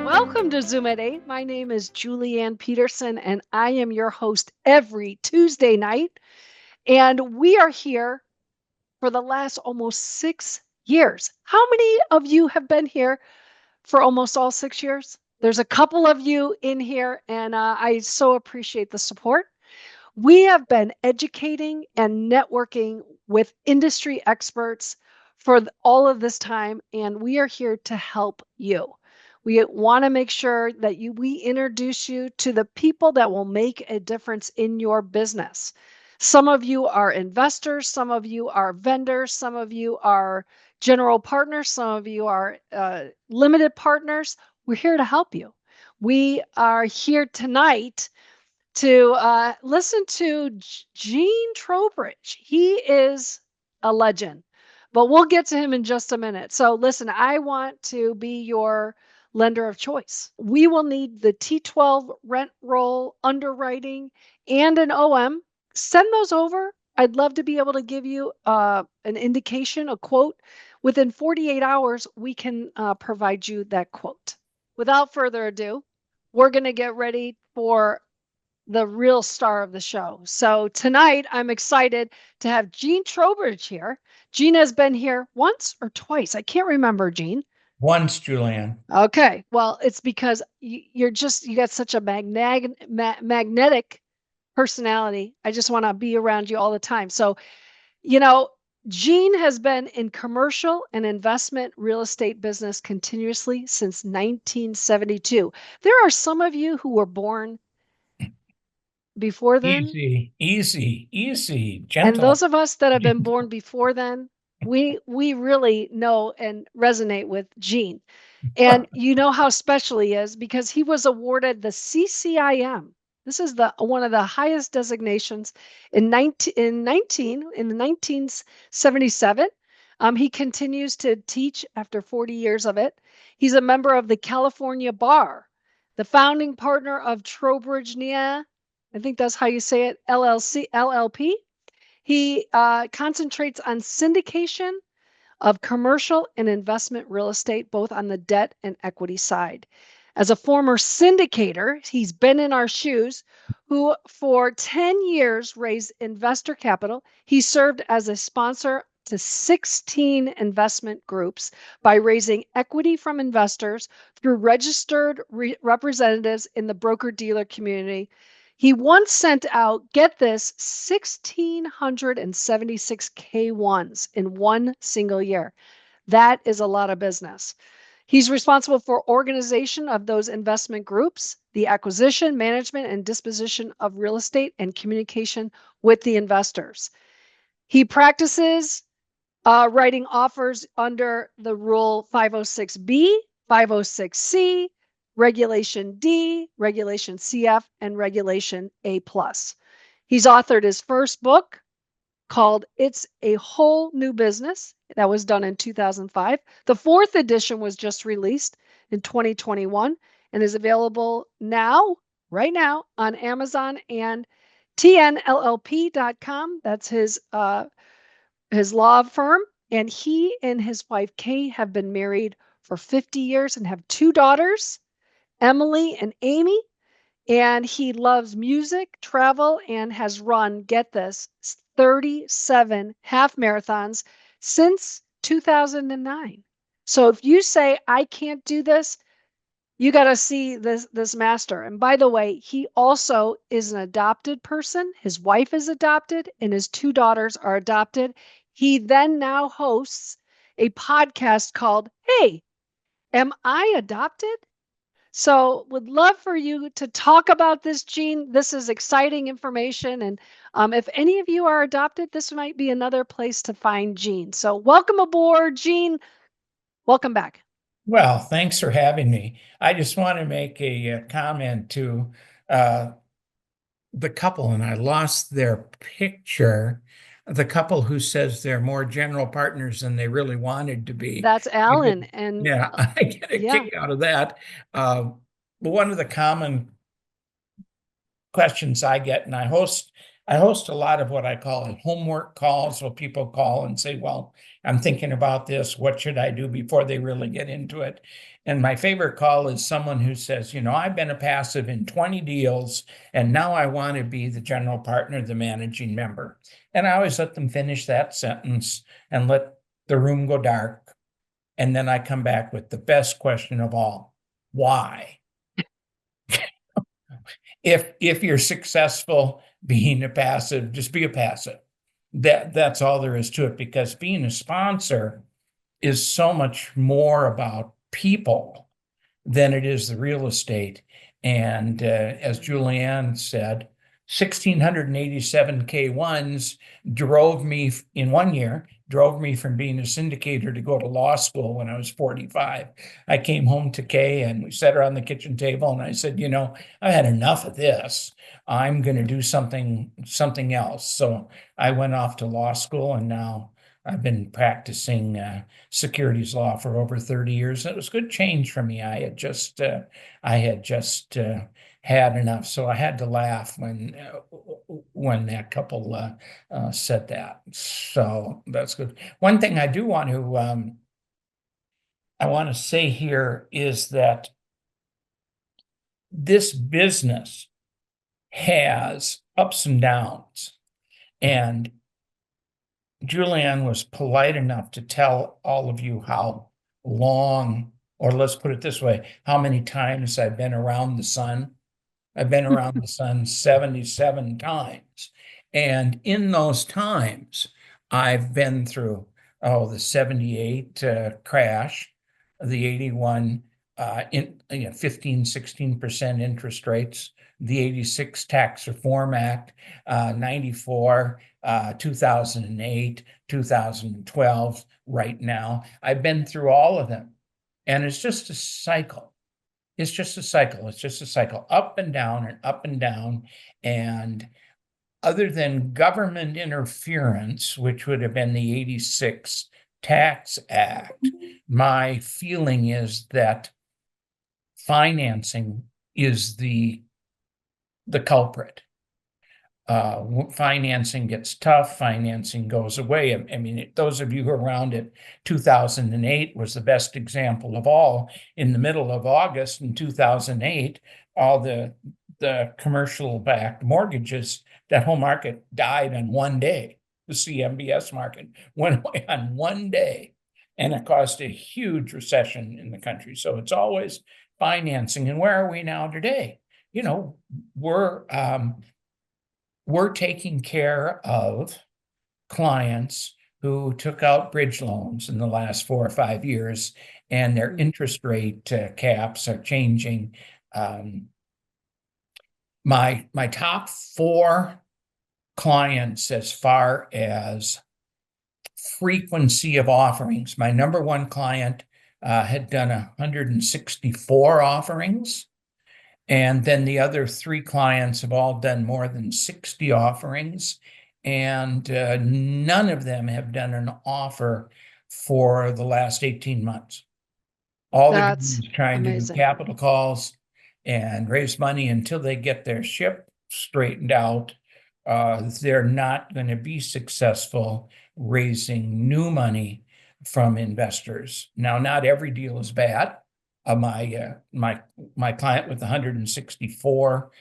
Welcome to Zoom at 8. My name is Julianne Peterson, and I am your host every Tuesday night. And we are here for the last almost 6 years. How many of you have been here for almost all 6 years? There's a couple of you in here, and I so appreciate the support. We have been educating and networking with industry experts for all of this time, and we are here to help you. We want to make sure that we introduce you to the people that will make a difference in your business. Some of you are investors, some of you are vendors, some of you are general partners, some of you are limited partners. We're here to help you. We are here tonight to listen to Gene Trowbridge. He is a legend, but we'll get to him in just a minute. So listen, I want to be your lender of choice. We will need the T12 rent roll underwriting and an OM. Send those over. I'd love to be able to give you an indication, a quote. Within 48 hours, we can provide you that quote. Without further ado, we're going to get ready for the real star of the show. So tonight, I'm excited to have Gene Trowbridge here. Gene has been here once or twice. I can't remember, Gene. Once, Julianne. Okay. Well, it's because you got such a magnetic personality. I just want to be around you all the time. So, Gene has been in commercial and investment real estate business continuously since 1972. There are some of you who were born before then. Easy, gentle. And those of us that have been born before then, we really know and resonate with Gene. And you know how special he is because he was awarded the CCIM. This is one of the highest designations in 1977. He continues to teach after 40 years of it. He's a member of the California Bar, the founding partner of Trowbridge Nieh, I think that's how you say it, LLP. He concentrates on syndication of commercial and investment real estate, both on the debt and equity side. As a former syndicator, he's been in our shoes, who for 10 years raised investor capital. He served as a sponsor to 16 investment groups by raising equity from investors through registered representatives in the broker-dealer community. He once sent out, get this, 1,676 K1s in one single year. That is a lot of business. He's responsible for organization of those investment groups, the acquisition, management, and disposition of real estate, and communication with the investors. He practices writing offers under the Rule 506B, 506C, Regulation D, Regulation CF, and Regulation A+. He's authored his first book called It's a Whole New Business. That was done in 2005. The fourth edition was just released in 2021 and is available right now, on Amazon and tnllp.com. That's his law firm. And he and his wife, Kay, have been married for 50 years and have 2 daughters, Emily and Amy. And he loves music, travel, and has run, get this, 37 half marathons since 2009. So if you say, I can't do this, you got to see this master. And by the way, he also is an adopted person. His wife is adopted and his 2 daughters are adopted. He then now hosts a podcast called, Hey, Am I Adopted? So would love for you to talk about this, Gene. This is exciting information. And if any of you are adopted, this might be another place to find Gene. So welcome aboard, Gene. Welcome back. Well, thanks for having me. I just want to make a comment to the couple, and I lost their picture. The couple who says they're more general partners than they really wanted to be. That's Alan. And yeah, I get a kick out of that. But one of the common questions I get, and I host I host a lot of what I call homework calls, where people call and say, well, I'm thinking about this. What should I do before they really get into it? And my favorite call is someone who says, I've been a passive in 20 deals, and now I want to be the general partner, the managing member. And I always let them finish that sentence and let the room go dark. And then I come back with the best question of all: why? If you're successful being a passive, just be a passive. That's all there is to it, because being a sponsor is so much more about people than it is the real estate. And as Julianne said, 1,687 K1s drove me in 1 year, drove me from being a syndicator to go to law school when I was 45. I came home to Kay and we sat around the kitchen table and I said, I've had enough of this. I'm going to do something else. So I went off to law school, and now I've been practicing securities law for over 30 years. It was good change for me. I had just had enough, so I had to laugh when that couple said that. So that's good. One thing I do want to say here is that this business has ups and downs, and Julianne was polite enough to tell all of you how long, or let's put it this way, how many times I've been around the sun. I've been around the sun 77 times. And in those times, I've been through, the 78 crash, the 81 15, 16% interest rates, the 86 Tax Reform Act, 94, 2008, 2012, right now. I've been through all of them. And it's just a cycle. It's just a cycle. It's just a cycle, up and down and up and down. And other than government interference, which would have been the 86 Tax Act, my feeling is that financing is the culprit. Financing gets tough, financing goes away. I mean, those of you who are around it, 2008 was the best example of all. In the middle of August in 2008, all the commercial backed mortgages, that whole market died on one day. The CMBS market went away on one day, and it caused a huge recession in the country. So it's always financing. And where are we now today? We're taking care of clients who took out bridge loans in the last 4 or 5 years, and their interest rate caps are changing. My top 4 clients, as far as frequency of offerings, my number 1 client had done 164 offerings. And then the other 3 clients have all done more than 60 offerings, and none of them have done an offer for the last 18 months. All they're doing That's is trying to do amazing. capital calls and raise money until they get their ship straightened out. They're not going to be successful raising new money from investors. Now, not every deal is bad. My client with 164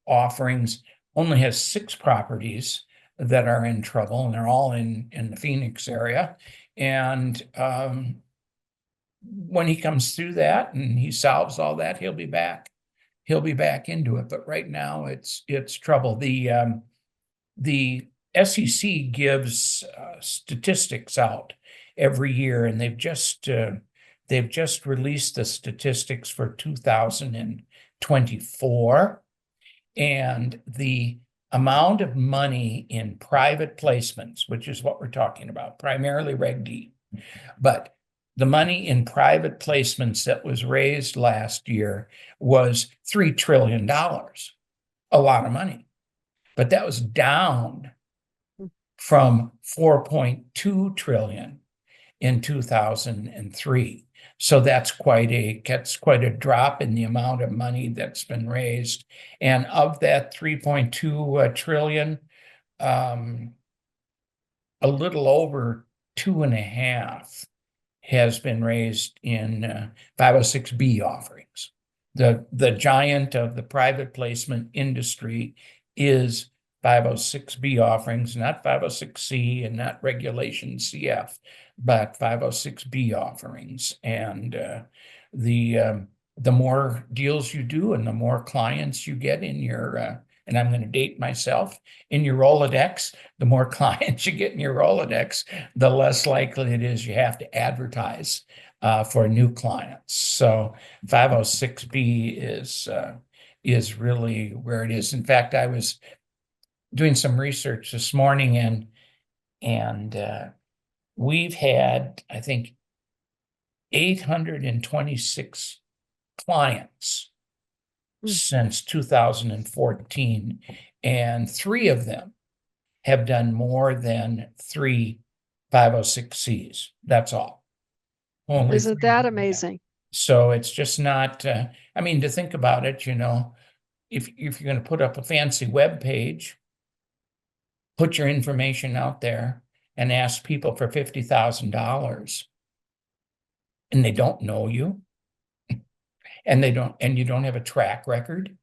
offerings only has 6 properties that are in trouble, and they're all in the Phoenix area. And when he comes through that and he solves all that, he'll be back. He'll be back into it. But right now, it's trouble. The SEC gives statistics out every year, and they've just released the statistics for 2024, and the amount of money in private placements, which is what we're talking about, primarily Reg D, but the money in private placements that was raised last year was $3 trillion, a lot of money, but that was down from 4.2 trillion in 2003. So that's quite a drop in the amount of money that's been raised. And of that 3.2 trillion, a little over 2.5 has been raised in 506B offerings. The giant of the private placement industry is 506B offerings, not 506C and not Regulation CF, but 506B offerings. And the more deals you do and the more clients you get in your, and I'm going to date myself, in your Rolodex, the more clients you get in your Rolodex, the less likely it is you have to advertise for new clients. So 506B is really where it is. In fact, I was doing some research this morning, and we've had, I think, 826 clients since 2014, and 3 of them have done more than 3 506Cs. That's all. Only Isn't 3 that do that. amazing? So it's just not, I mean, to think about it, if you're going to put up a fancy web page, put your information out there and ask people for $50,000 and they don't know you and you don't have a track record,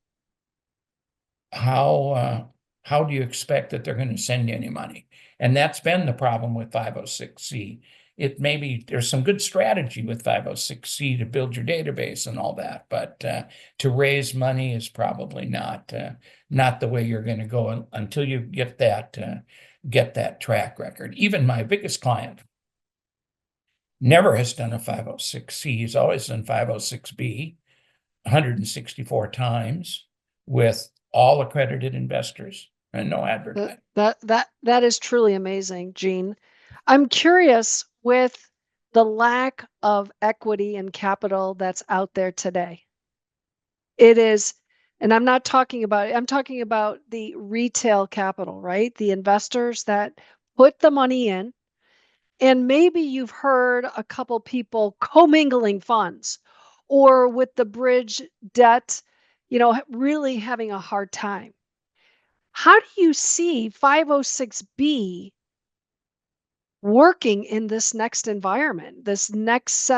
how do you expect that they're going to send you any money? And that's been the problem with 506C. There's some good strategy with 506C to build your database and all that, but to raise money is probably not the way you're going to go until you get that track record. Even my biggest client never has done a 506C. He's always done 506B 164 times with all accredited investors and no advertising. That is truly amazing, Gene. I'm curious with the lack of equity and capital that's out there today. It is, and I'm talking about the retail capital, right? The investors that put the money in, and maybe you've heard a couple people commingling funds or with the bridge debt, really having a hard time. How do you see 506B working in this next environment, this next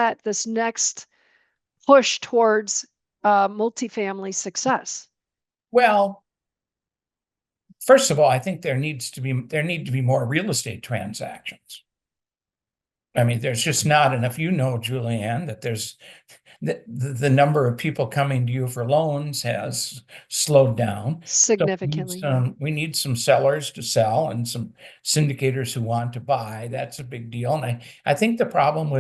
push towards multifamily success? Well, first of all, I think there need to be more real estate transactions. I mean, there's just not enough. Julianne, that there's the number of people coming to you for loans has slowed down. Significantly. We need some sellers to sell and some syndicators who want to buy. That's a big deal. And I think the problem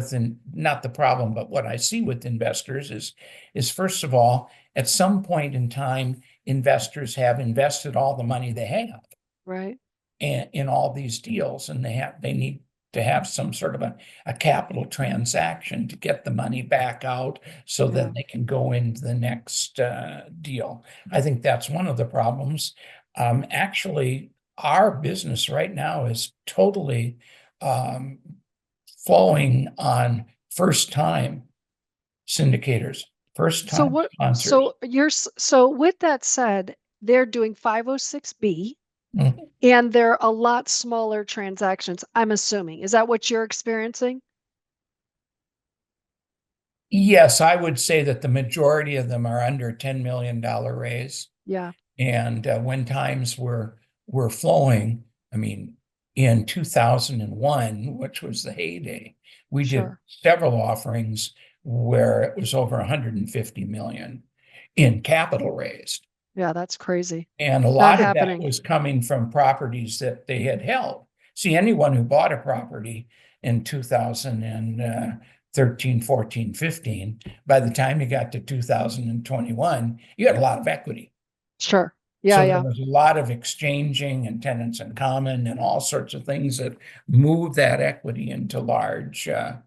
not the problem, but what I see with investors is first of all, at some point in time, investors have invested all the money they have. Right. In all these deals, and they need to have some sort of a capital transaction to get the money back out so that they can go into the next deal. I think that's one of the problems. Actually, our business right now is totally flowing on first-time syndicators, first-time sponsors. So with that said, they're doing 506B. Mhm. And they're a lot smaller transactions, I'm assuming. Is that what you're experiencing? Yes, I would say that the majority of them are under $10 million raise. Yeah. And when times were flowing, I mean, in 2001, which was the heyday, we did several offerings where it was over 150 million in capital raised. Yeah, that's crazy. And a lot of that was coming from properties that they had held. See, anyone who bought a property in 2013, 14, 15, by the time you got to 2021, you had a lot of equity. Sure. Yeah, So yeah. there was a lot of exchanging and tenants in common and all sorts of things that moved that equity into large. I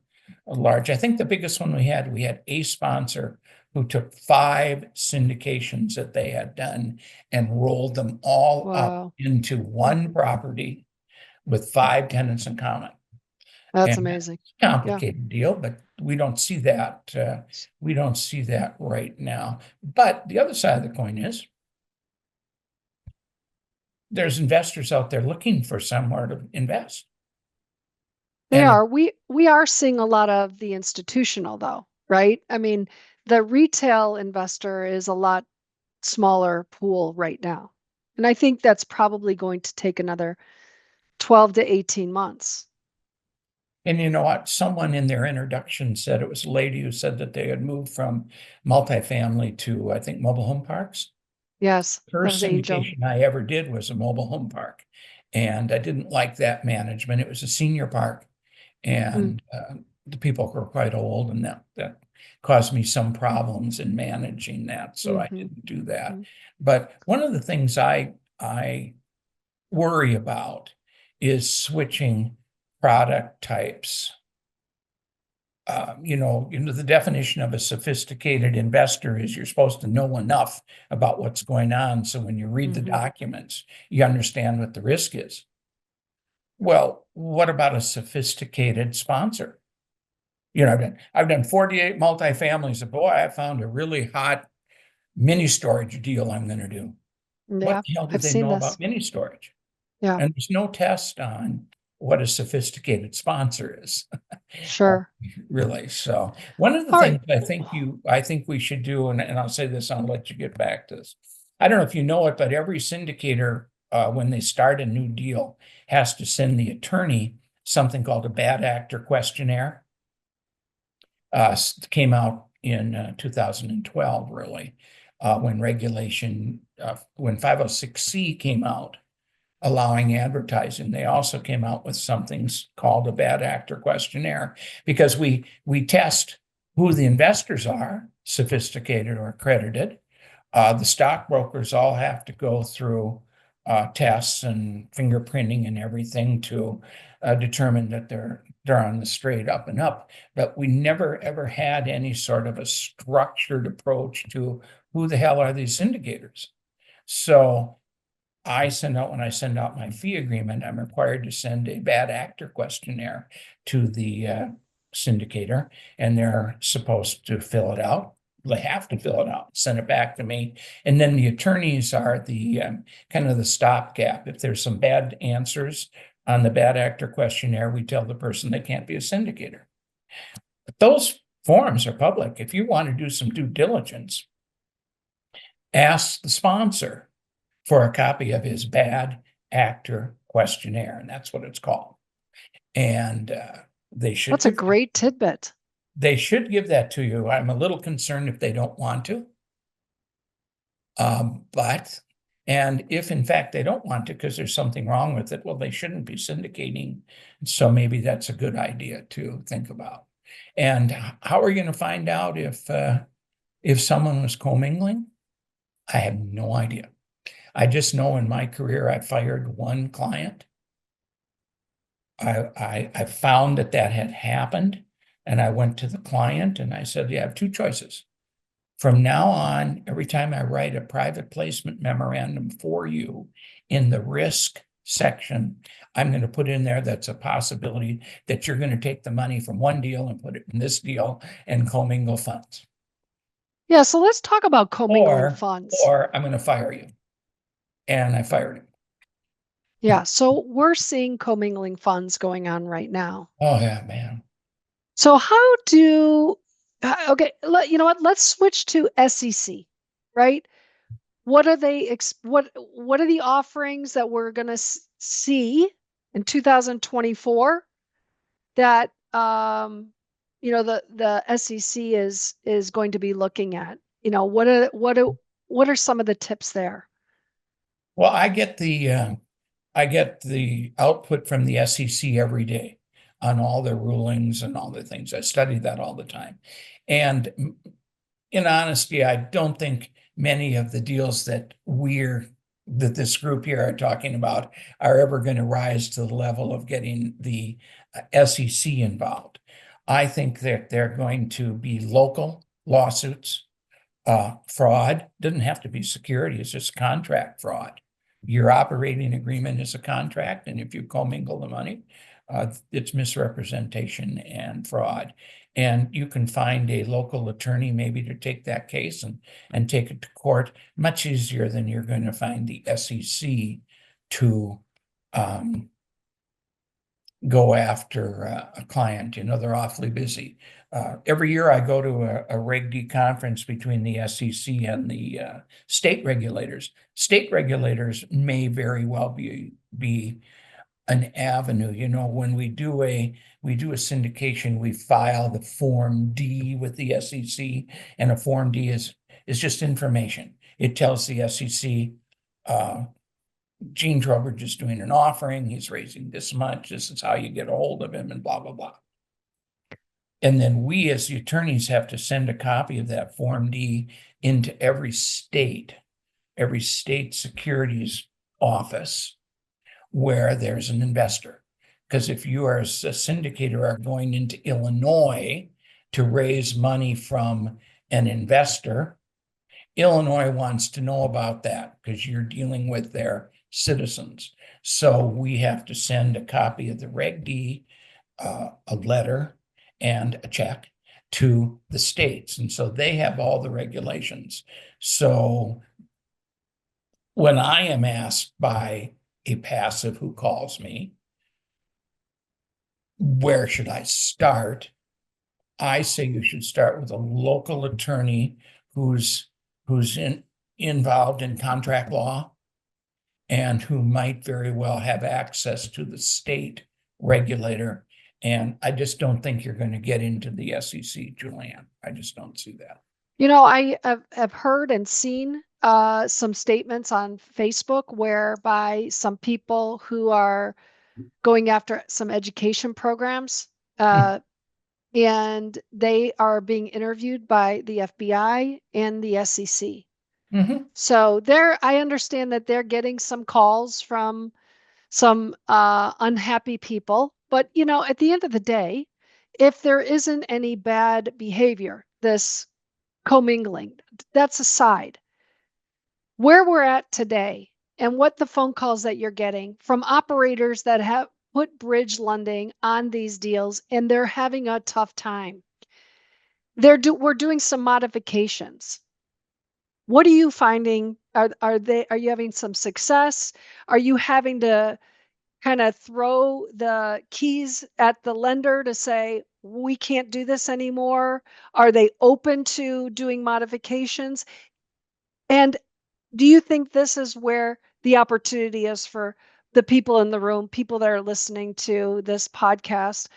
think the biggest one we had a sponsor who took 5 syndications that they had done and rolled them all up into one property with 5 tenants in common. That's And that's amazing. a Yeah. complicated deal, but we don't see that. We don't see that right now. But the other side of the coin is there's investors out there looking for somewhere to invest. They And are. We are seeing a lot of the institutional though, right? I mean, the retail investor is a lot smaller pool right now. And I think that's probably going to take another 12 to 18 months. And you know what? Someone in their introduction said it was a lady who said that they had moved from multifamily to, I think, mobile home parks. Yes, that First was Angel. syndication I ever did was a mobile home park. And I didn't like that management. It was a senior park. Mm, And the people were quite old, and that caused me some problems in managing that. So I mhm, didn't do that. mhm. But one of the things I worry about is switching product types. The definition of a sophisticated investor is you're supposed to know enough about what's going on. So when you read the Mhm. documents, you understand what the risk is. Well, what about a sophisticated sponsor? I've done 48 multifamilies. Boy, I found a really hot mini storage deal I'm going to do. What Yeah, the hell do I've they seen know this. about mini storage? Yeah, And there's no test on what a sophisticated sponsor is. sure. Really. So one of the All right. things I think we should do, and I'll say this, I'll let you get back to this. I don't know if you know it, but every syndicator, when they start a new deal, has to send the attorney something called a bad actor questionnaire. Came out in 2012, really, when 506C came out, allowing advertising. They also came out with something called a bad actor questionnaire because we test who the investors are, sophisticated or accredited. The stockbrokers all have to go through tests and fingerprinting and everything to determine that they're on the straight up and up. But we never ever had any sort of a structured approach to who the hell are these syndicators. So when I send out my fee agreement, I'm required to send a bad actor questionnaire to the syndicator, and they're supposed to fill it out. They have to fill it out, send it back to me. And then the attorneys are the kind of the stopgap. If there's some bad answers on the bad actor questionnaire, we tell the person they can't be a syndicator. But those forms are public. If you want to do some due diligence, ask the sponsor for a copy of his bad actor questionnaire, and that's what it's called. And they should That's a give great tidbit. they should give that to you. I'm a little concerned if they don't want to. But and if in fact they don't want to because there's something wrong with it, well, they shouldn't be syndicating. So maybe that's a good idea to think about. And how are you going to find out if someone was commingling? I have no idea. I just know in my career I fired one client. I found that had happened, and I went to the client and I said, "You have two choices. From now on, every time I write a private placement memorandum for you in the risk section, I'm going to put in there that's a possibility that you're going to take the money from one deal and put it in this deal and commingle funds, Yeah, so let's talk about commingling or funds. or I'm going to fire you." And I fired him. Yeah, so we're seeing commingling funds going on right now. Oh yeah, man. So how do okay, you know what? Let's switch to SEC, right? What are what are the offerings that we're going to see in 2024 that the SEC is going to be looking at? What are some of the tips there? Well, I get the output from the SEC every day on all their rulings and all the things. I study that all the time. And in honesty, I don't think many of the deals that this group here are talking about are ever going to rise to the level of getting the SEC involved. I think that they're going to be local lawsuits. Fraud doesn't have to be security, it's just contract fraud. Your operating agreement is a contract, and if you commingle the money, it's misrepresentation and fraud. And you can find a local attorney maybe to take that case and take it to court much easier than you're going to find the SEC to go after a client. You know, they're awfully busy. Every year I go to a Reg D conference between the SEC and the state regulators. State regulators may very well be an avenue. You know, when we do a syndication, we file the Form D with the SEC, and a Form D is just information. It tells the SEC, Gene Trowbridge is doing an offering, he's raising this much, this is how you get a hold of him, and blah, blah, blah. And then we, as the attorneys, have to send a copy of that Form D into every state securities office where there's an investor. Because if you are a syndicator are going into Illinois to raise money from an investor, Illinois wants to know about that because you're dealing with their citizens. So we have to send a copy of the Reg D, a letter, and a check to the states. And so they have all the regulations. So when I am asked by a passive who calls me, where should I start? I say you should start with a local attorney who's involved in contract law and who might very well have access to the state regulator. And I just don't think you're going to get into the SEC, Julianne. I just don't see that. You know, I have heard and seen some statements on Facebook whereby some people who are going after some education programs, and they are being interviewed by the FBI and the SEC. Mm-hmm. So I understand that they're getting some calls from some unhappy people. But, you know, at the end of the day, if there isn't any bad behavior, this commingling, that's aside. Where we're at today and what the phone calls that you're getting from operators that have put bridge lending on these deals and they're having a tough time. We're doing some modifications. What are you finding? Are you having some success? Are you having to kind of throw the keys at the lender to say, we can't do this anymore? Are they open to doing modifications? And do you think this is where the opportunity is for the people in the room, people that are listening to this podcast?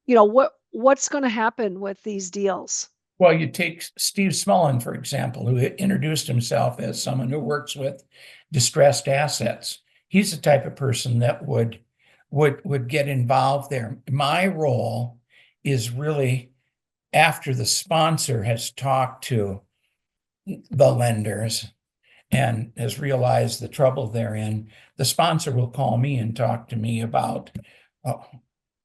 You know, what's going to happen with these deals? Well, you take Steve Smullen, for example, who introduced himself as someone who works with distressed assets. He's the type of person that would get involved there. My role is really after the sponsor has talked to the lenders and has realized the trouble they're in, the sponsor will call me and talk to me about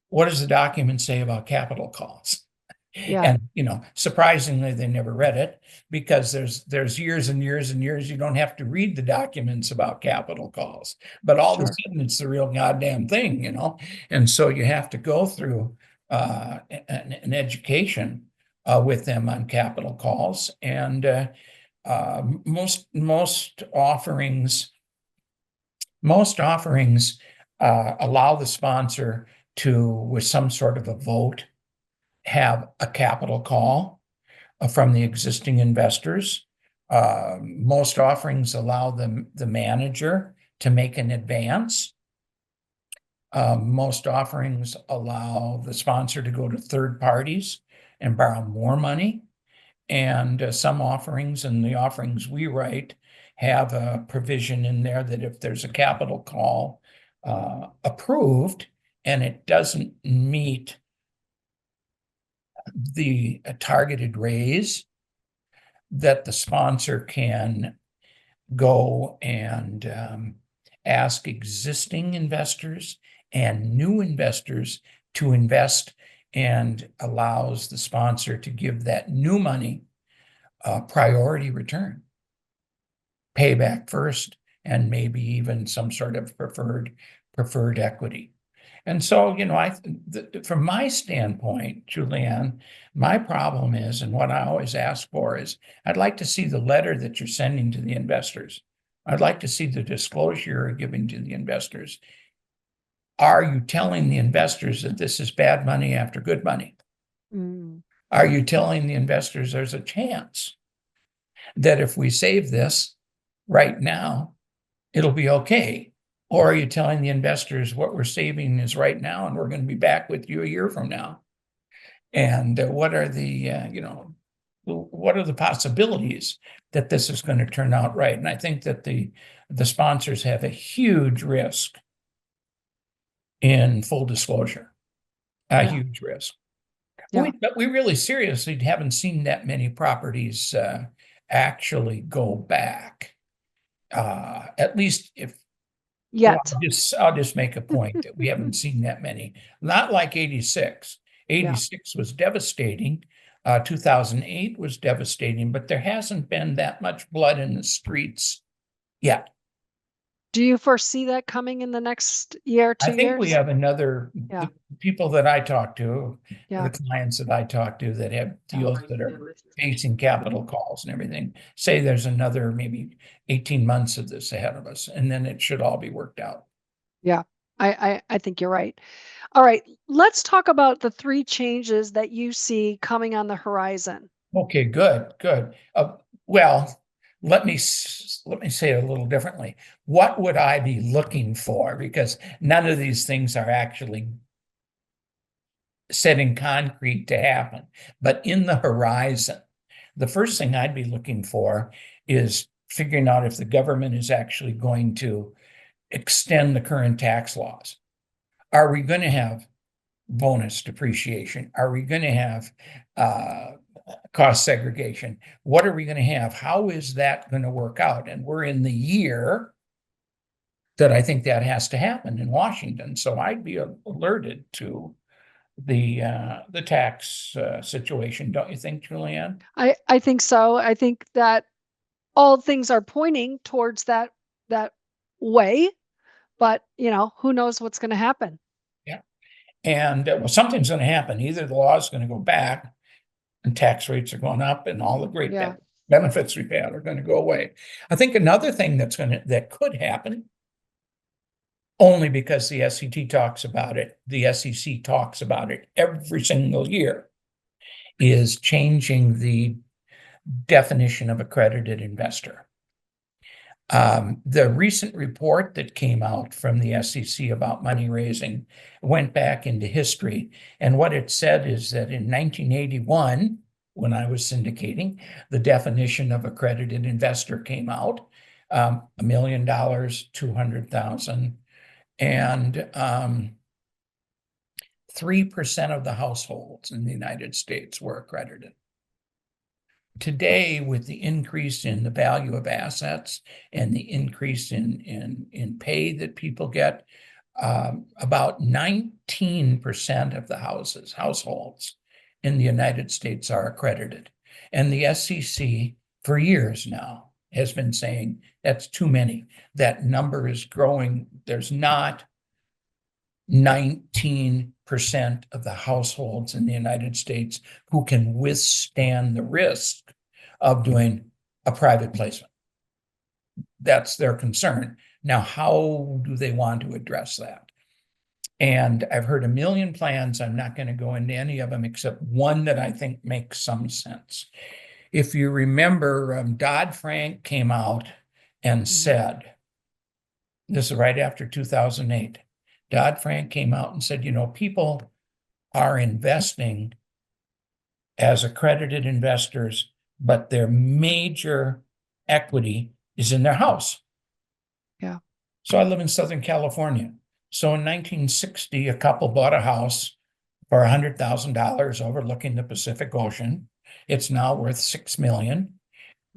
what does the document say about capital calls? Yeah. And, you know, surprisingly, they never read it because there's years and years and years you don't have to read the documents about capital calls. But all of a sudden, it's the real goddamn thing, you know? And so you have to go through an education with them on capital calls. And most offerings allow the sponsor to, with some sort of a vote, have a capital call from the existing investors. Most offerings allow the manager to make an advance. Most offerings allow the sponsor to go to third parties and borrow more money. And some offerings, and the offerings we write, have a provision in there that if there's a capital call approved and it doesn't meet the targeted raise, that the sponsor can go and ask existing investors and new investors to invest, and allows the sponsor to give that new money a priority return, payback first, and maybe even some sort of preferred equity. And so, from my standpoint, Julianne, my problem is, and what I always ask for is, I'd like to see the letter that you're sending to the investors. I'd like to see the disclosure you're giving to the investors. Are you telling the investors that this is bad money after good money? Mm. Are you telling the investors there's a chance that if we save this right now, it'll be okay? Or are you telling the investors what we're saving is right now and we're going to be back with you a year from now? And what are the possibilities that this is going to turn out right? And I think that the sponsors have a huge risk in full disclosure, a Yeah. huge risk. Yeah. But we really seriously haven't seen that many properties actually go back. At least well, Yet. I'll just make a point that we haven't seen that many. Not like 86. Yeah. 86 was devastating. 2008 was devastating, but there hasn't been that much blood in the streets yet. Do you foresee that coming in the next year, I 2 think we years? have Yeah. the people that I talk to, Yeah. the clients that I talk to that have deals that are facing capital calls and everything, say there's another maybe 18 months of this ahead of us, and then it should all be worked out. Yeah. I think you're right. All right. Let's talk about the 3 changes that you see coming on the horizon. Okay, good, good. Well, let me say it a little differently. What would I be looking for? Because none of these things are actually set in concrete to happen, but in the horizon, the first thing I'd be looking for is figuring out if the government is actually going to extend the current tax laws. Are we going to have bonus depreciation? Are we going to have cost segregation? What are we going to have? How is that going to work out? And we're in the year that I think that has to happen in Washington. So I'd be alerted to the tax situation, don't you think, Julianne? I think so. I think that all things are pointing towards that way, but who knows what's going to happen. Yeah. And well, something's going to happen. Either the law is going to go back and tax rates are going up and all the great Yeah. benefits we've had are going to go away. I think another thing that could happen, only because the SEC talks about it, the SEC talks about it every single year, is changing the definition of accredited investor. The recent report that came out from the SEC about money raising went back into history. And what it said is that in 1981, when I was syndicating, the definition of accredited investor came out, $1 million, 200,000, and 3% of the households in the United States were accredited. Today, with the increase in the value of assets and the increase in pay that people get, about 19% of the households in the United States are accredited. And the SEC, for years now, has been saying that's too many. That number is growing. There's not 19% of the households in the United States who can withstand the risk of doing a private placement. That's their concern. Now, how do they want to address that? And I've heard a million plans. I'm not going to go into any of them except one that I think makes some sense. If you remember, Dodd-Frank came out and said, this is right after 2008, Dodd-Frank came out and said, people are investing as accredited investors, but their major equity is in their house. Yeah. So I live in Southern California. So in 1960, a couple bought a house for $100,000 overlooking the Pacific Ocean. It's now worth $6 million.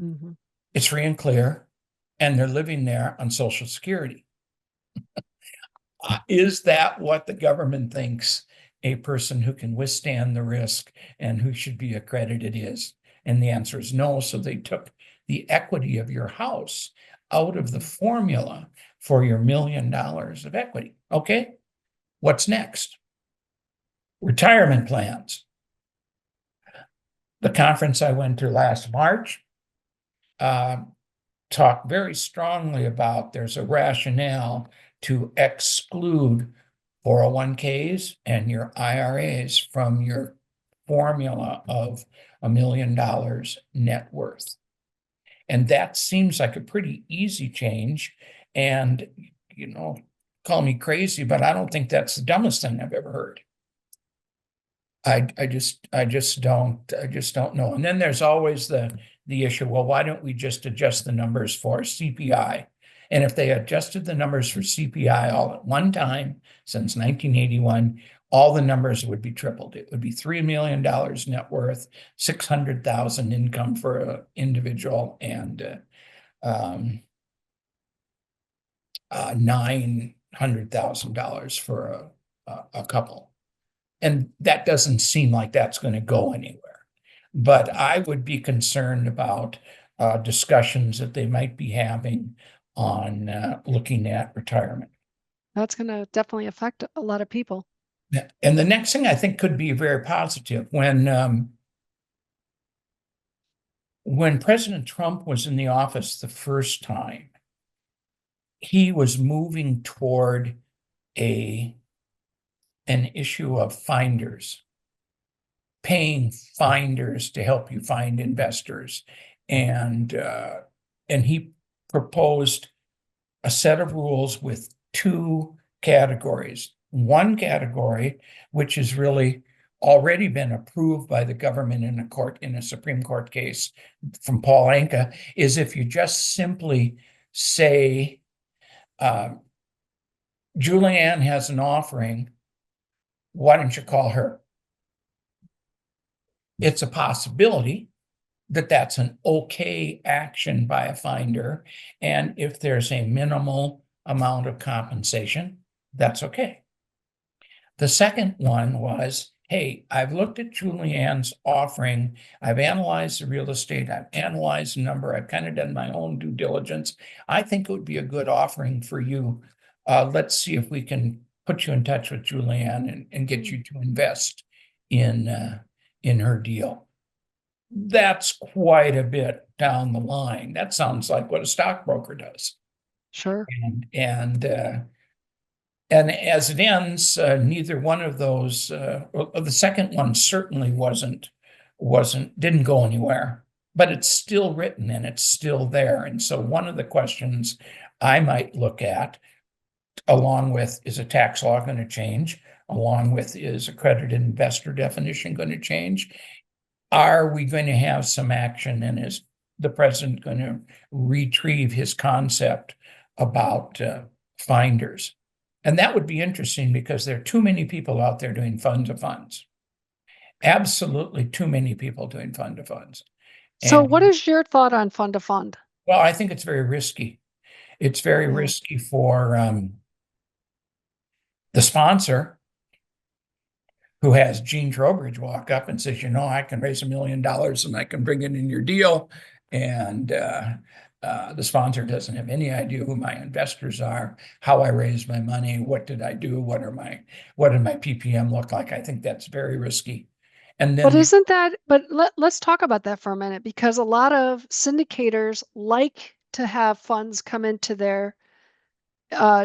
Mm-hmm. It's free and clear, and they're living there on Social Security. Is that what the government thinks a person who can withstand the risk and who should be accredited is? And the answer is no. So they took the equity of your house out of the formula for your $1 million of equity. Okay. What's next? Retirement plans. The conference I went to last March talked very strongly about there's a rationale to exclude 401ks and your IRAs from your formula of $1 million net worth. And that seems like a pretty easy change. And, call me crazy, but I don't think that's the dumbest thing I've ever heard. I just don't know. And then there's always the issue, well, why don't we just adjust the numbers for CPI? And if they adjusted the numbers for CPI all at one time since 1981, all the numbers would be tripled. It would be $3 million net worth, 600,000 income for an individual, and $900,000 for a couple. And that doesn't seem like that's going to go anywhere. But I would be concerned about discussions that they might be having on looking at retirement. That's going to definitely affect a lot of people. And the next thing I think could be very positive when President Trump was in the office the first time, he was moving toward an issue of finders, paying finders to help you find investors. And he proposed a set of rules with two categories. One category, which has really already been approved by the government in a Supreme Court case from Paul Anka, is if you just simply say, Julianne has an offering, why don't you call her? It's a possibility that that's an okay action by a finder. And if there's a minimal amount of compensation, that's okay. The second one was, hey, I've looked at Julianne's offering. I've analyzed the real estate. I've analyzed the number. I've kind of done my own due diligence. I think it would be a good offering for you. Let's see if we can put you in touch with Julianne and get you to invest in her deal. That's quite a bit down the line. That sounds like what a stockbroker does. Sure. And as it ends, neither one of those, well, the second one certainly didn't go anywhere, but it's still written and it's still there. And so one of the questions I might look at, along with, is a tax law going to change? Along with, is accredited investor definition going to change? Are we going to have some action, and is the president going to retrieve his concept about finders? And that would be interesting because there are too many people out there doing fund to funds. Absolutely too many people doing fund to funds. So what is your thought on fund to fund? Well, I think it's very risky. It's very risky for the sponsor, who has Gene Trowbridge walk up and says, I can raise $1 million and I can bring it in your deal. And the sponsor doesn't have any idea who my investors are, how I raised my money, what did I do, what did my PPM look like? I think that's very risky. And then, let's talk about that for a minute, because a lot of syndicators like to have funds come into their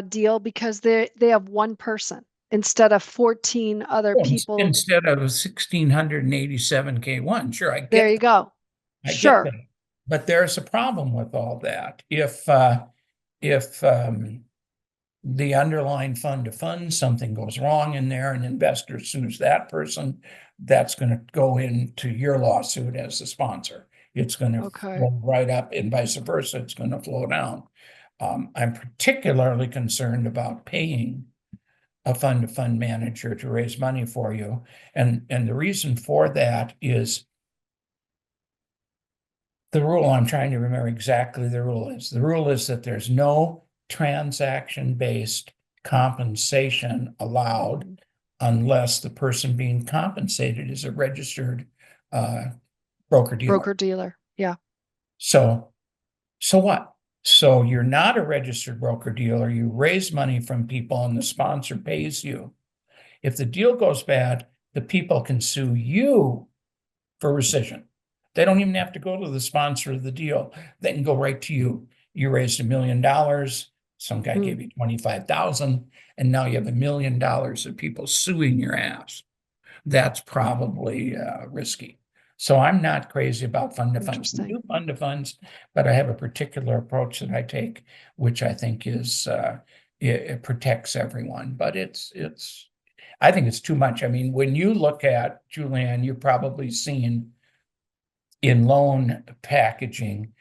deal because they have one person instead of 14 other people. Instead of 1,687 K1. Sure, I get there you that. go. I sure. get that. But there's a problem with all that. If the underlying fund to fund, something goes wrong in there, an investor sues that person, that's going to go into your lawsuit as the sponsor. It's going to flow right up, and vice versa, it's going to flow down. I'm particularly concerned about paying a fund to fund manager to raise money for you. And the reason for that is the rule. I'm trying to remember exactly the rule is. The rule is that there's no transaction-based compensation allowed unless the person being compensated is a registered broker-dealer. Broker-dealer, yeah. So what? So you're not a registered broker-dealer. You raise money from people and the sponsor pays you. If the deal goes bad, the people can sue you for rescission. They don't even have to go to the sponsor of the deal. They can go right to you. You raised $1 million. Some guy gave you 25,000, and now you have $1 million of people suing your ass. That's probably risky. So I'm not crazy about fund to funds. We Interesting. do fund to funds, but I have a particular approach that I take, which I think is it protects everyone. But I think it's too much. I mean, when you look at, Julianne, you've probably seen in loan packaging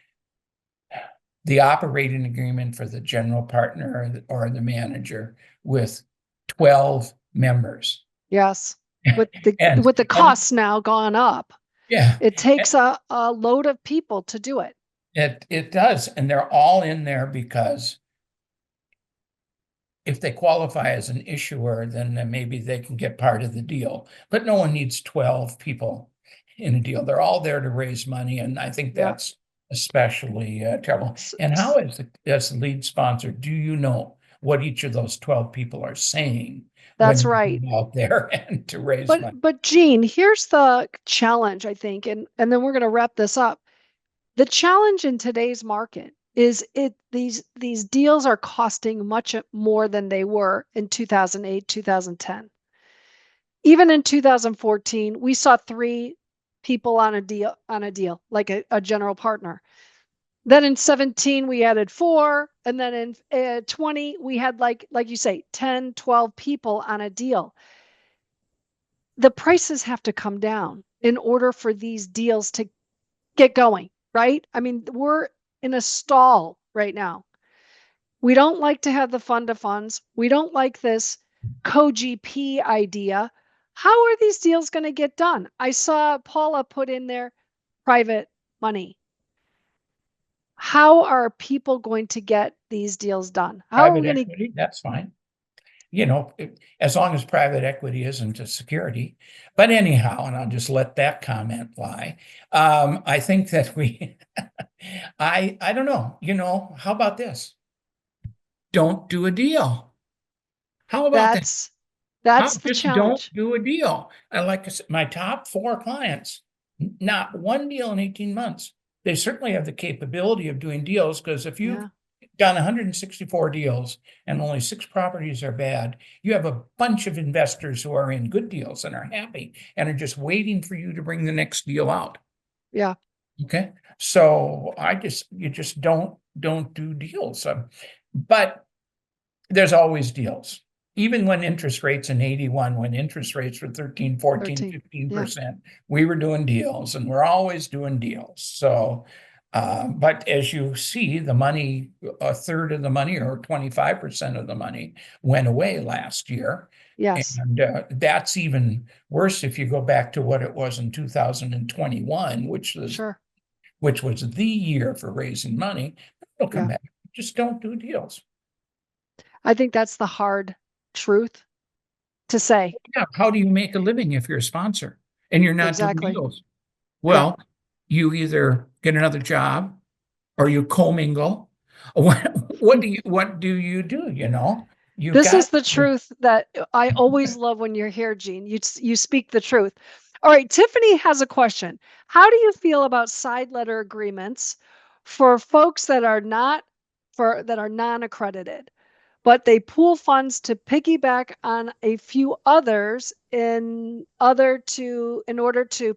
the operating agreement for the general partner or the manager with 12 members. Yes. With And the costs now gone up, yeah, it takes a load of people to do it. it does. And they're all in there because if they qualify as an issuer, then maybe they can get part of the deal. But no one needs 12 people in a deal. They're all there to raise money. And I think Yeah. that's especially trouble. And how as the lead sponsor, do you know what each of those 12 people are saying That's when right. they're out there and to raise money? But Gene, here's the challenge, I think, and then we're going to wrap this up. The challenge in today's market is these deals are costing much more than they were in 2008, 2010. Even in 2014, we saw 3 people on a deal, like a general partner. Then in 17, we added 4. And then in 20, we had like you say, 10, 12 people on a deal. The prices have to come down in order for these deals to get going, right? I mean, we're in a stall right now. We don't like to have the fund to funds. We don't like this co-GP idea. How are these deals going to get done? I saw Paula put in there private money. How are people going to get these deals done? How are we Private going to? equity, that's fine. As long as private equity isn't a security. But anyhow, and I'll just let that comment lie. I think that I don't know, how about this? Don't do a deal. How about that? That's the Just don't challenge. do a deal. And like I said, my top 4 clients, not one deal in 18 months. They certainly have the capability of doing deals because if you've done 164 deals and only 6 properties are bad, you have a bunch of investors who are in good deals and are happy and are just waiting for you to bring the next deal out. Yeah. Okay. So you just don't do deals. But there's always deals. Even when interest rates in 81, when interest rates were 13, 14, 15%, we were doing deals and we're always doing deals. So, but as you see, the money, a third of the money or 25% of the money went away last year. Yes. And that's even worse if you go back to what it was in 2021, which was the year for raising money. It'll come back. Just don't do deals. I think that's the hard truth to say. Yeah, how do you make a living if you're a sponsor and you're not doing Exactly. deals? Well, you either get another job or you commingle. What do you do? This is the truth that I always love when you're here, Gene. You speak the truth. All right, Tiffany has a question. How do you feel about side letter agreements for folks that are non-accredited, but they pool funds to piggyback on a few others in order to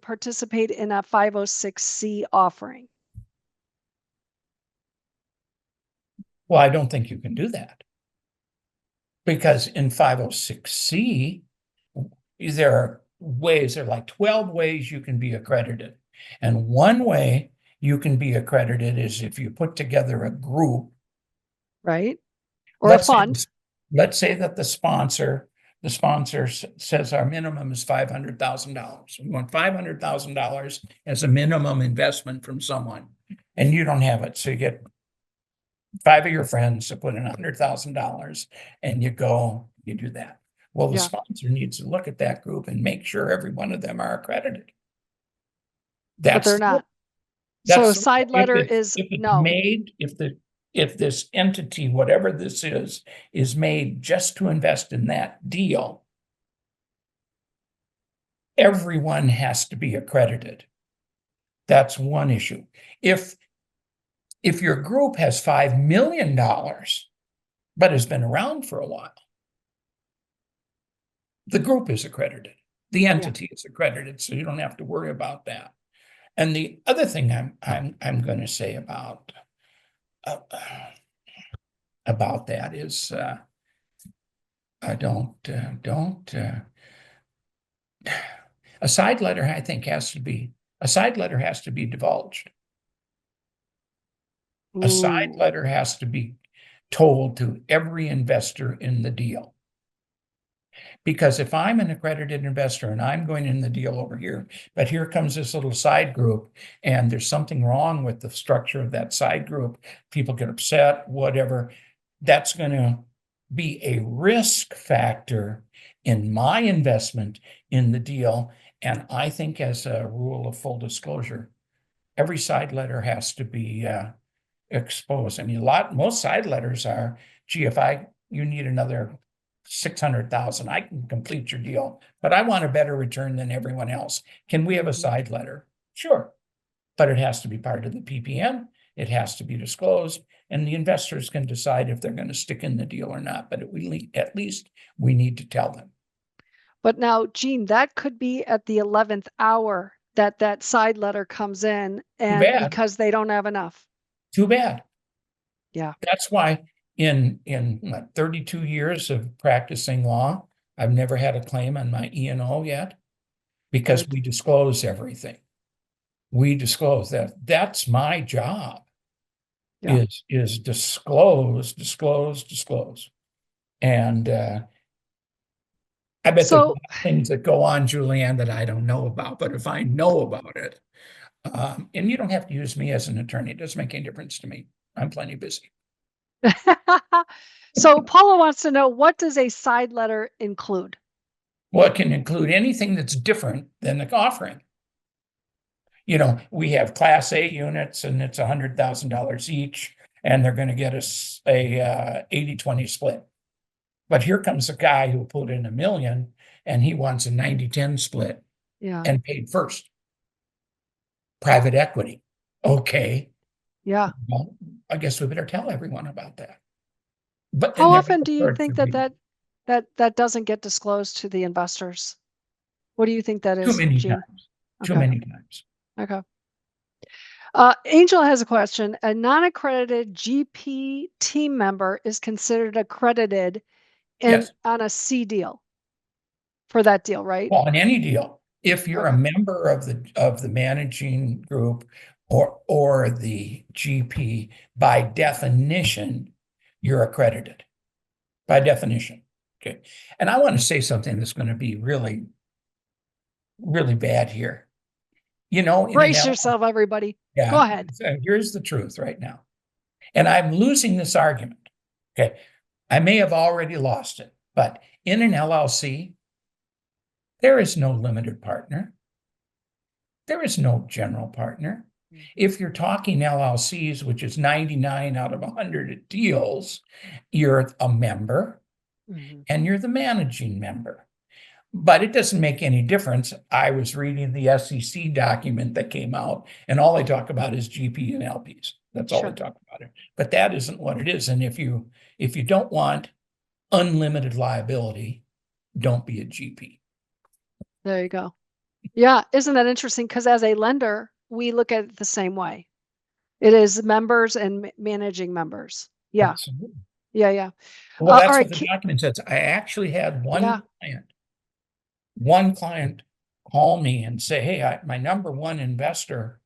participate in a 506c offering? Well, I don't think you can do that because in 506c, there are like 12 ways you can be accredited. And one way you can be accredited is if you put together a group. Right? Or a fund. Let's say that the sponsor says our minimum is $500,000. We want $500,000 as a minimum investment from someone, and you don't have it. So you get 5 of your friends to put in $100,000 and you do that. Well, the sponsor needs to look at that group and make sure every one of them are accredited. But they're not. So a side letter is no. If this entity, whatever this is made just to invest in that deal, everyone has to be accredited. That's one issue. If your group has $5 million, but has been around for a while, the group is accredited. The entity is accredited, so you don't have to worry about that. And the other thing I'm going to say about that is a side letter, I think, has to be divulged. A side Ooh. letter has to be told to every investor in the deal. Because if I'm an accredited investor and I'm going in the deal over here, but here comes this little side group and there's something wrong with the structure of that side group, people get upset, whatever, that's going to be a risk factor in my investment in the deal. And I think, as a rule of full disclosure, every side letter has to be exposed. I mean, most side letters are, gee, if you need another 600,000, I can complete your deal, but I want a better return than everyone else. Can we have a side letter? Sure. But it has to be part of the PPM. It has to be disclosed, and the investors can decide if they're going to stick in the deal or not. But at least we need to tell them. But now, Gene, that could be at the 11th hour that side letter comes in, Too and bad. because they don't have enough. Too bad. Yeah. That's why in 32 years of practicing law, I've never had a claim on my E&O yet, because Good. we disclose everything. We disclose that. That's my job. Yeah. Is disclose. And I bet there's So, things that go on, Julianne, that I don't know about. But if I know about it, and you don't have to use me as an attorney, it doesn't make any difference to me. I'm plenty busy. so Paula wants to know, what does a side letter include? Well, it can include anything that's different than the offering. You know, we have Class A units, and it's $100,000 each, and they're going to get us a 80-20 split. But here comes a guy who put in $1 million, and he wants a 90-10 split Yeah. and paid first. Private equity. Okay. Yeah. Well, I guess we better tell everyone about that. But How and often do you think that doesn't get disclosed to the investors? What do you think that too is, many Gene? times. Too Okay. many times. Okay. Angel has a question. A non-accredited GP team member is considered accredited Yes. on a C deal for that deal, right? Well, in any deal, if you're a Okay. member of the managing group or the GP, by definition, you're accredited. By definition. Okay. And I want to say something that's going to be really, really bad here. You know, in an Brace L, yourself, everybody. Go yeah, ahead. so here's the truth right now. And I'm losing this argument. Okay. I may have already lost it, but in an LLC, there is no limited partner. There is no general partner. If you're talking LLCs, which is 99 out of 100 deals, you're a member and you're the managing member. But it doesn't make any difference. I was reading the SEC document that came out, and all they talk about is GP and LPs. That's all they Sure. talk about. But that isn't what it is. And if you don't want unlimited liability, don't be a GP. There you go. Yeah. Isn't that interesting? Because as a lender, we look at it the same way. It is members and managing members. Yeah. Absolutely. Yeah. Yeah. Well, All that's what right. the document says. I actually had Yeah. one client call me and say, hey, my number one investor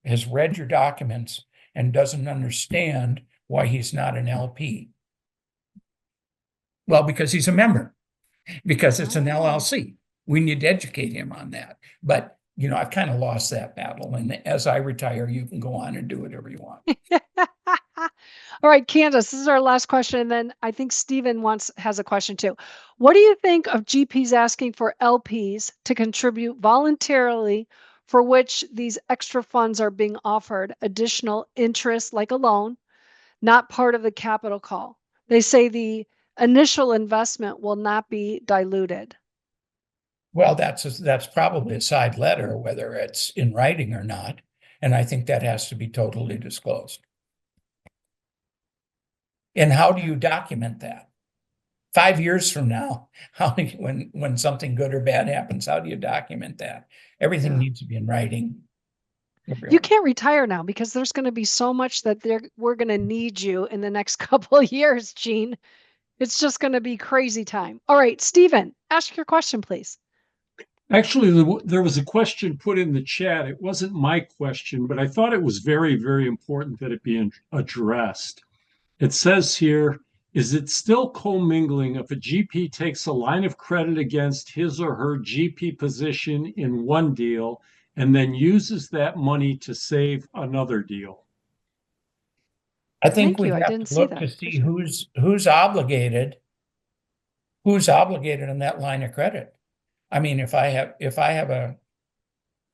has read your documents and doesn't understand why he's not an LP. Well, because he's a member, because it's an Oh. LLC. We need to educate him on that. But, you know, I've kind of lost that battle. And as I retire, you can go on and do whatever you want. All right, Candace, this is our last question. And then I think Stephen has a question too. What do you think of GPs asking for LPs to contribute voluntarily, for which these extra funds are being offered additional interest like a loan, not part of the capital call? They say the initial investment will not be diluted. Well, that's probably a side letter, whether it's in writing or not. And I think that has to be totally disclosed. And how do you document that? 5 years from now, when something good or bad happens, how do you document that? Everything Yeah. needs to be in writing. You can't retire now because there's going to be so much that we're going to need you in the next couple of years, Gene. It's just going to be crazy time. All right, Stephen, ask your question, please. Actually, there was a question put in the chat. It wasn't my question, but I thought it was very, very important that it be addressed. It says here, is it still commingling if a GP takes a line of credit against his or her GP position in one deal and then uses that money to save another deal? I think Thank we you. I have didn't to see look that. to see Appreciate who's obligated in that line of credit. I mean, if I have a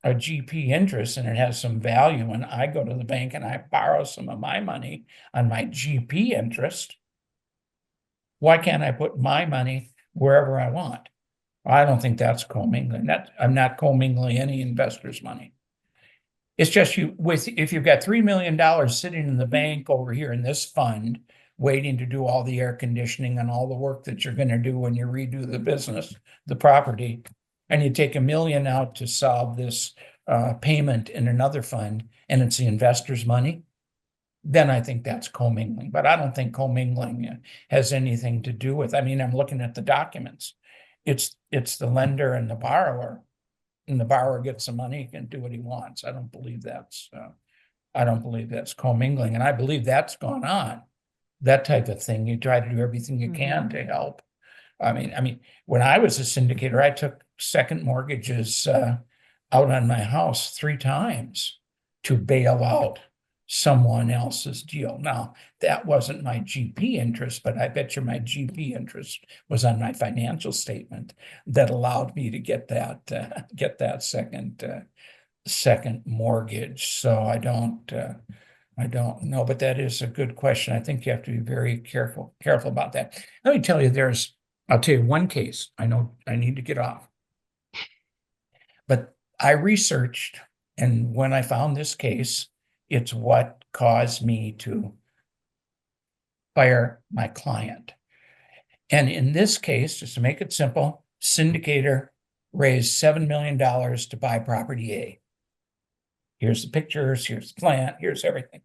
GP interest and it has some value and I go to the bank and I borrow some of my money on my GP interest, why can't I put my money wherever I want? I don't think that's commingling. I'm not commingling any investor's money. It's just if you've got $3 million sitting in the bank over here in this fund, waiting to do all the air conditioning and all the work that you're going to do when you redo the business, the property, and you take $1 million out to solve this payment in another fund, and it's the investor's money, then I think that's commingling. But I don't think commingling has anything to do with. I mean, I'm looking at the documents. It's the lender and the borrower, and the borrower gets the money, he can do what he wants. I don't believe that's commingling, and I believe that's gone on. That type of thing. You try to do everything you can to help. I mean, when I was a syndicator, I took second mortgages out on my house 3 times to bail out someone else's deal. Now, that wasn't my GP interest, but I bet you my GP interest was on my financial statement that allowed me to get that second mortgage. So I don't know, but that is a good question. I think you have to be very careful about that. Let me tell you, I'll tell you one case. I know I need to get off, but I researched, and when I found this case, it's what caused me to fire my client. And in this case, just to make it simple, syndicator raised $7 million to buy property A. Here's the pictures, here's the plan, here's everything.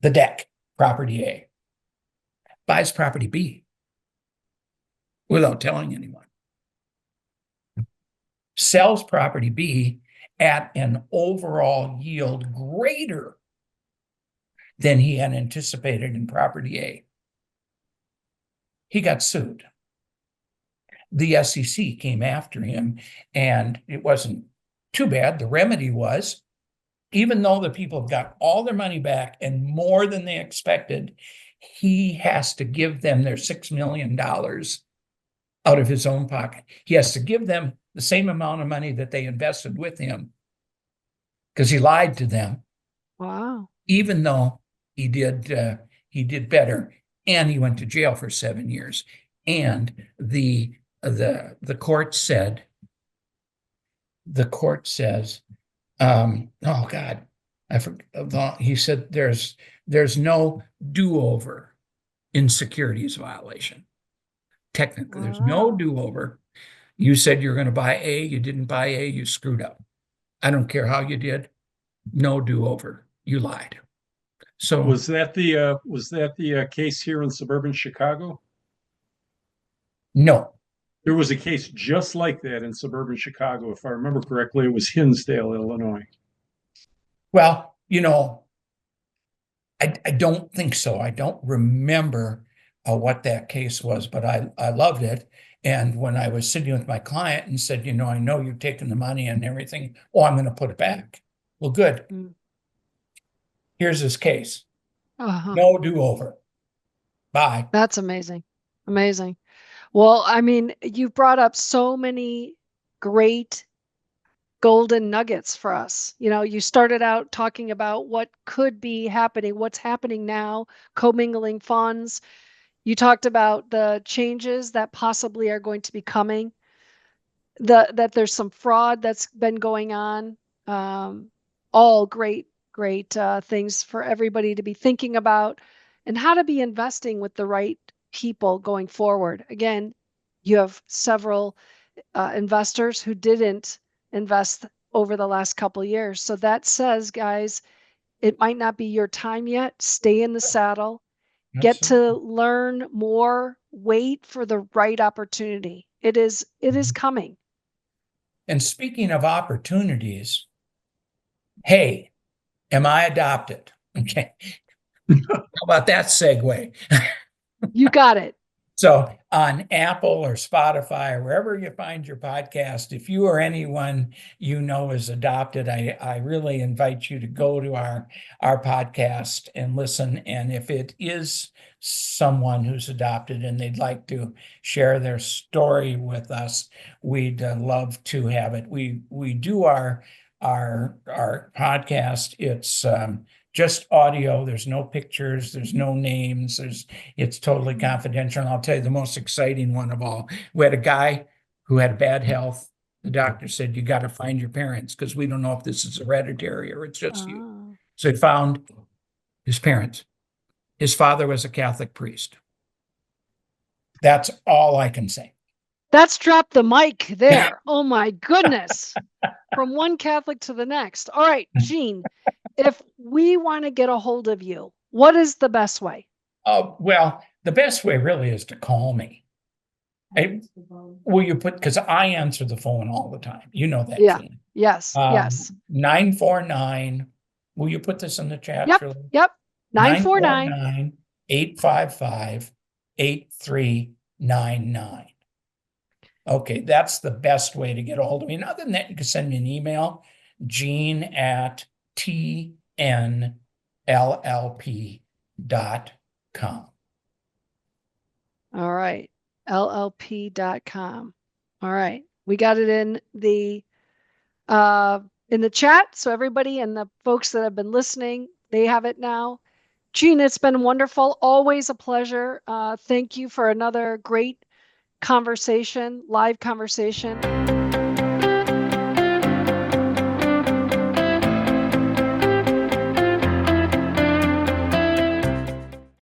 The deck, property A. Buys property B without telling anyone. Sells property B at an overall yield greater than he had anticipated in property A. He got sued. The SEC came after him, and it wasn't too bad. The remedy was, even though the people got all their money back and more than they expected, he has to give them their $6 million out of his own pocket. He has to give them the same amount of money that they invested with him because he lied to them. Wow. Even though he did better, and he went to jail for 7 years. And the court says, oh God, I forgot. He said there's no do-over in securities violation. Technically, there's no Wow. do-over. You said you're going to buy A, you didn't buy A, you screwed up. I don't care how you did. No do-over. You lied. So Was that the case here in suburban Chicago? no. There was a case just like that in suburban Chicago, if I remember correctly. It was Hinsdale, Illinois. Well, I don't think so. I don't remember what that case was, but I loved it. And when I was sitting with my client and said, I know you've taken the money and everything. Oh, I'm going to put it back. Well, good. Mm. Here's this case. Uh-huh. No do-over. Bye. That's amazing. Amazing. Well, I mean, you've brought up so many great golden nuggets for us. You started out talking about what could be happening, what's happening now, commingling funds. You talked about the changes that possibly are going to be coming. that there's some fraud that's been going on. All great things for everybody to be thinking about, and how to be investing with the right people going forward. Again, you have several investors who didn't invest over the last couple years. So that says, guys, it might not be your time yet. Stay in the saddle, get to learn more, wait for the right opportunity. It is coming. And speaking of opportunities, hey, am I adopted? Okay. How about that segue? You got it. So on Apple or Spotify or wherever you find your podcast, if you or anyone you know is adopted, I really invite you to go to our podcast and listen. And if it is someone who's adopted and they'd like to share their story with us, we'd love to have it. We do our podcast. It's just audio. There's no pictures. There's no names. It's totally confidential. And I'll tell you the most exciting one of all. We had a guy who had bad health. The doctor said, you got to find your parents because we don't know if this is hereditary or it's just you. So he found his parents. His father was a Catholic priest. That's all I can say. That's dropped the mic there. Oh my goodness. From one Catholic to the next. All right, Gene, if we want to get a hold of you, what is the best way? Well, the best way really is to call me. Will you put, because I answer the phone all the time. You know that. Yeah. Gene. Yes. Yes. 949. Will you put this in the chat? Yep. Shirley? Yep. 949 855 8399. Okay, that's the best way to get a hold of me. And other than that, you can send me an email, gene@tnllp.com. All right. llp.com. All right. We got it in the chat. So everybody and the folks that have been listening, they have it now. Gene, it's been wonderful. Always a pleasure. Thank you for another great conversation, live conversation.